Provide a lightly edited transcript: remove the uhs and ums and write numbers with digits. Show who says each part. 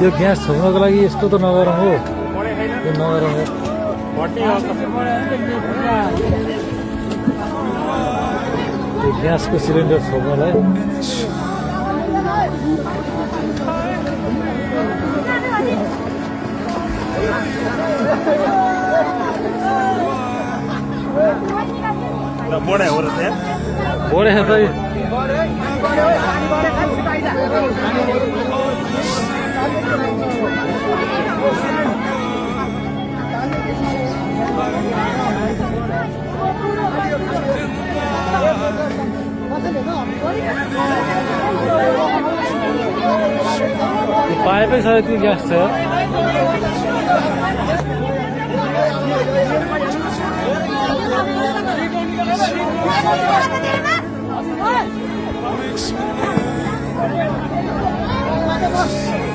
Speaker 1: यो gas छोप्नको लागि यस्तो त नगरौँ हो, यो नगरौँ हो। यो ग्यासको सिलिन्डर छोप्नलाई
Speaker 2: बड़े हो रहे थे
Speaker 1: बढे त पाइपै छ यति ग्यास छ
Speaker 3: What?